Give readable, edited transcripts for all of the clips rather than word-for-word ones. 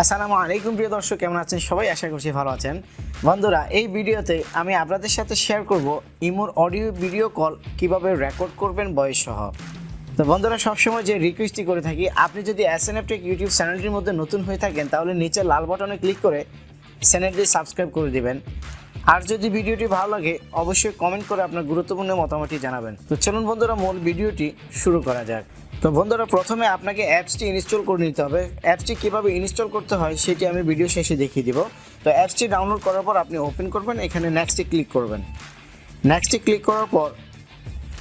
আসসালামু আলাইকুম প্রিয় দর্শক, কেমন আছেন সবাই? আশা করছি ভালো আছেন। বন্ধুরা, এই ভিডিওতে আমি আপনাদের সাথে শেয়ার করব ইমোর অডিও ভিডিও কল কিভাবে রেকর্ড করবেন ভয়েস সহ। তো বন্ধুরা, সবসময় যে রিকোয়েস্টটি করে থাকি, আপনি যদি SNF টেক ইউটিউব চ্যানেলটির মধ্যে নতুন হয়ে থাকেন তাহলে নিচে লাল বাটনে ক্লিক করে চ্যানেলটি সাবস্ক্রাইব করে দিবেন। আর যদি ভিডিওটি ভালো লাগে অবশ্যই কমেন্ট করে আপনার গুরুত্বপূর্ণ মতামতটি জানাবেন। তো চলুন বন্ধুরা, মূল ভিডিওটি শুরু করা যাক। তো বন্ধুরা, প্রথমে আপনাকে অ্যাপসটি ইনস্টল করে নিতে হবে। অ্যাপসটি কীভাবে ইনস্টল করতে হয় সেটি আমি ভিডিও শেষে দেখিয়ে দিব। তো অ্যাপসটি ডাউনলোড করার পর আপনি ওপেন করবেন, এখানে নেক্সটে ক্লিক করবেন। নেক্সটে ক্লিক করার পর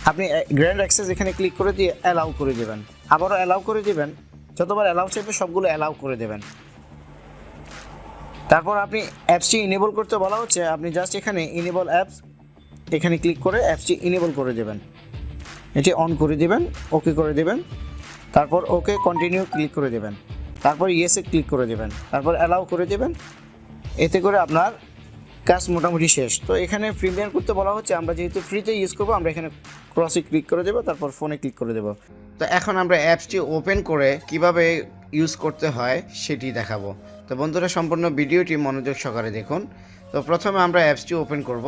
আপনি গ্র্যান্ড অ্যাক্সেস এখানে ক্লিক করে দিয়ে অ্যালাউ করে দেবেন, আবারও অ্যালাউ করে দেবেন। যতবার অ্যালাউ চাইবে সবগুলো অ্যালাউ করে দেবেন। তারপর আপনি অ্যাপসটি ইনেবল করতে বলা হচ্ছে, আপনি জাস্ট এখানে ইনেবল অ্যাপস এখানে ক্লিক করে অ্যাপসটি ইনেবল করে দেবেন। এটি অন করে দেবেন, ওকে করে দেবেন। তারপর ওকে কন্টিনিউ ক্লিক করে দেবেন। তারপর ইয়েসে ক্লিক করে দেবেন। তারপর অ্যালাউ করে দেবেন। এতে করে আপনার কাজ মোটামুটি শেষ। তো এখানে প্রিমিয়ার করতে বলা হচ্ছে, আমরা যেহেতু ফ্রিতে ইউজ করবো আমরা এখানে ক্রসে ক্লিক করে দেবো, তারপর ফোনে ক্লিক করে দেবো। তো এখন আমরা অ্যাপসটি ওপেন করে কিভাবে ইউজ করতে হয় সেটি দেখাবো। তো বন্ধুরা, সম্পূর্ণ ভিডিওটি মনোযোগ সহকারে দেখুন। তো প্রথমে আমরা অ্যাপসটি ওপেন করব।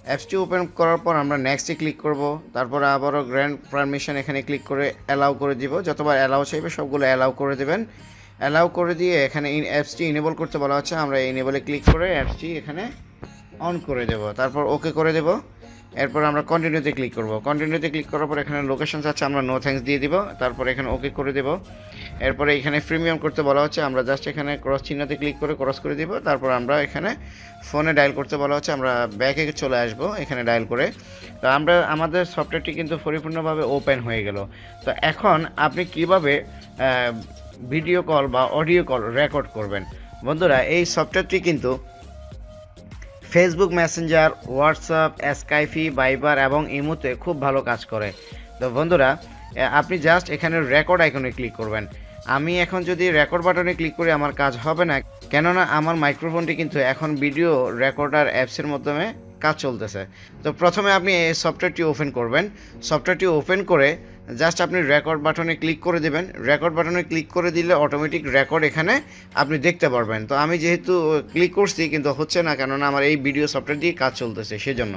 অ্যাপসটি ওপেন করার পর আমরা নেক্সটে ক্লিক করব। তারপর আবারও গ্র্যান্ড পারমিশন এখানে ক্লিক করে অ্যালাউ করে দিব। যতবার অ্যালাউ চাইবে সবগুলো অ্যালাউ করে দেবেন। অ্যালাউ করে দিয়ে এখানে অ্যাপসটি ইনেবল করতে বলা হচ্ছে, আমরা ইনেবলে ক্লিক করে অ্যাপসটি এখানে অন করে দেব। তারপর ওকে করে দেব। এরপর আমরা কন্টিনিউতে ক্লিক করব। কন্টিনিউতে ক্লিক করার পর এখানে লোকেশন আছে, আমরা নো থ্যাঙ্কস দিয়ে দিব। তারপর এখানে ওকে করে দেব। এরপরে এখানে প্রিমিয়াম করতে বলা হচ্ছে, আমরা জাস্ট এখানে ক্রস চিহ্নতে ক্লিক করে ক্রস করে দিব। তারপর আমরা এখানে ফোনে ডায়াল করতে বলা হচ্ছে, আমরা ব্যাকে চলে আসব এখানে ডায়াল করে। তো আমাদের সফটওয়্যারটি কিন্তু পরিপূর্ণভাবে ওপেন হয়ে গেল। তো এখন আপনি কিভাবে ভিডিও কল বা অডিও কল রেকর্ড করবেন? বন্ধুরা, এই সফটওয়্যারটি কিন্তু ফেসবুক মেসেঞ্জার, হোয়াটসঅ্যাপ, স্কাইপি, ভাইবার এবং ইমোতে খুব ভালো কাজ করে। তো বন্ধুরা, আপনি জাস্ট এখানে রেকর্ড আইকনে ক্লিক করবেন। আমি এখন যদি রেকর্ড বাটনে ক্লিক করি আমার কাজ হবে না, কেননা আমার মাইক্রোফোনটি কিন্তু এখন ভিডিও রেকর্ডার অ্যাপসের মাধ্যমে কাজ চলতেছে। তো প্রথমে আপনি এই সফটওয়্যারটি ওপেন করবেন। সফটওয়্যারটি ওপেন করে জাস্ট আপনি রেকর্ড বাটনে ক্লিক করে দেবেন। রেকর্ড বাটনে ক্লিক করে দিলে অটোমেটিক রেকর্ড এখানে আপনি দেখতে পারবেন। তো আমি যেহেতু ক্লিক করছি কিন্তু হচ্ছে না, কেননা আমার এই ভিডিও সফটওয়্যার দিয়ে কাজ চলতেছে সেজন্য।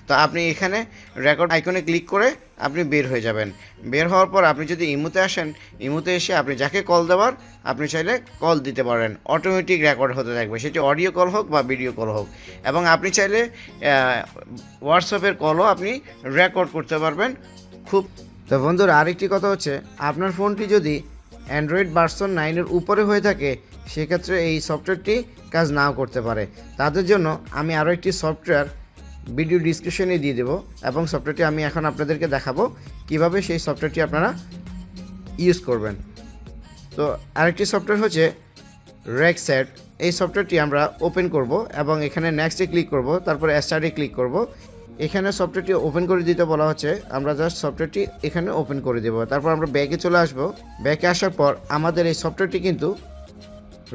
তো আপনি এখানে রেকর্ড আইকনে ক্লিক করে আপনি বের হয়ে যাবেন। বের হওয়ার পর আপনি যদি ইমোতে আসেন, ইমোতে এসে আপনি যাকে কল দেওয়ার আপনি চাইলে কল দিতে পারেন। অটোমেটিক রেকর্ড হতে থাকবে, সেটি অডিও কল হোক বা ভিডিও কল হোক। এবং আপনি চাইলে হোয়াটসঅ্যাপের কলও আপনি রেকর্ড করতে পারবেন খুব। তো বন্ধুরা, আরেকটি কথা হচ্ছে, আপনার ফোনটি যদি অ্যান্ড্রয়েড ভার্সন 9-এর উপরে হয়ে থাকে সেক্ষেত্রে এই সফটওয়্যারটি কাজ নাও করতে পারে। তাদের জন্য আমি আরও একটি সফটওয়্যার ভিডিও ডিসক্রিপশনে দিয়ে দেবো, এবং সফটওয়্যারটি আমি এখন আপনাদেরকে দেখাবো কিভাবে সেই সফটওয়্যারটি আপনারা ইউজ করবেন। তো আরেকটি সফটওয়্যার হচ্ছে রেকসেট। এই সফটওয়্যারটি আমরা ওপেন করব এবং এখানে নেক্সটে ক্লিক করব, তারপরে স্টার্টে ক্লিক করব। এখানে সফটওয়্যারটি ওপেন করে দিতে বলা হচ্ছে, আমরা জাস্ট সফটওয়্যারটি এখানে ওপেন করে দেব। তারপর আমরা ব্যাকে চলে আসব। ব্যাকে আসার পর আমাদের এই সফটওয়্যারটি কিন্তু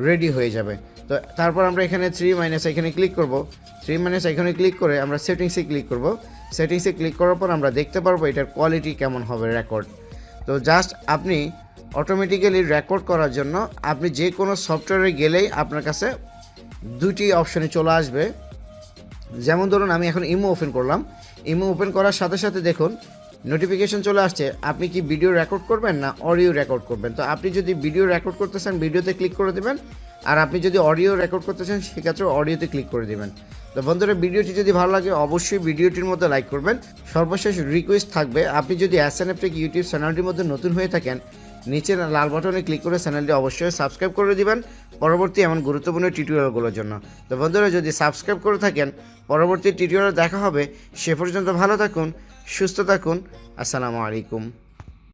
রেডি হয়ে যাবে। তো তারপর আমরা এখানে 3- এখানে ক্লিক করব। 3- এখানে ক্লিক করে আমরা সেটিংসে ক্লিক করব। সেটিংসে ক্লিক করার পর আমরা দেখতে পারবো এটার কোয়ালিটি কেমন হবে রেকর্ড। তো জাস্ট আপনি অটোমেটিক্যালি রেকর্ড করার জন্য আপনি যে কোনো সফটওয়্যারে গেলেই আপনার কাছে দুটি অপশানে চলে আসবে। যেমন ধরুন, আমি এখন ইমো ওপেন করলাম। ইমো ওপেন করার সাথে সাথে দেখুন নোটিফিকেশন চলে আসছে, আপনি কি ভিডিও রেকর্ড করবেন না অডিও রেকর্ড করবেন। তো আপনি যদি ভিডিও রেকর্ড করতে চান ভিডিওতে ক্লিক করে দেবেন, আর আপনি যদি অডিও রেকর্ড করতে চান সেক্ষেত্রে অডিওতে ক্লিক করে দেবেন। তো বন্ধুরা, ভিডিওটি যদি ভালো লাগে অবশ্যই ভিডিওটির মধ্যে লাইক করবেন। সর্বশেষ রিকোয়েস্ট থাকবে, আপনি যদি SNF টেক ইউটিউব চ্যানেলটির মধ্যে নতুন হয়ে থাকেন নিচে লাল বাটনে ক্লিক করে চ্যানেলটি অবশ্যই সাবস্ক্রাইব করে দিবেন পরবর্তী এমন গুরুত্বপূর্ণ টিউটোরিয়ালগুলোর জন্য। তো বন্ধুরা, যদি সাবস্ক্রাইব করে থাকেন পরবর্তী টিউটোরিয়ালে দেখা হবে। সে পর্যন্ত ভালো থাকুন, সুস্থ থাকুন। আসসালামু আলাইকুম।